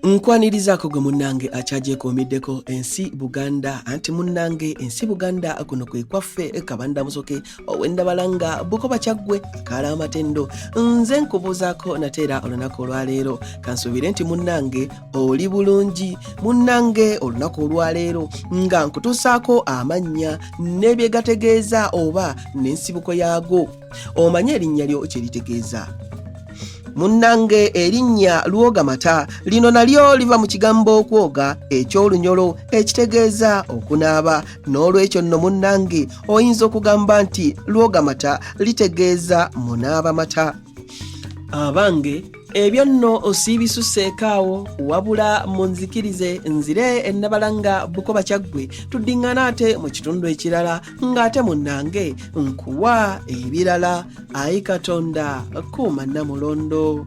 Nkwanirizako gwe munnange akyagyekuumiddeko ensi Buganda anti munnange ensi Buganda kuno kwe kwaffe Kabanda Musoke ow'Endabalanga Bukoba Kyaggwe akaala amatendo. Nze nkubuuzaako nateera olunaku olwaleero kansuubire nti munnange oli bulungi. Munnange olunaku olwaleero nga nkutuusaako amannya n'ebyegategeeza oba n'ensibuko yaago. Omanye erinnya lyo kye litegeeza. Munnange erinnya Lwogamata lino nalyo liva mu kigambo okwoga eky'olunyolo ekitegeeza okunaaba. N'olwekyo nno munnange oyinza okugamba nti Lwogamata litegeeza munaaba mata. Abange ebyo nno osiibisuseekaawo wabula munzikirize nzire Ennabalanga Bukoba Kyaggwe tuddiŋŋana ate mu kitundu ekirala ng'ate munnange nkuwa ebirala. Ayi Katonda kuuma Namulondo.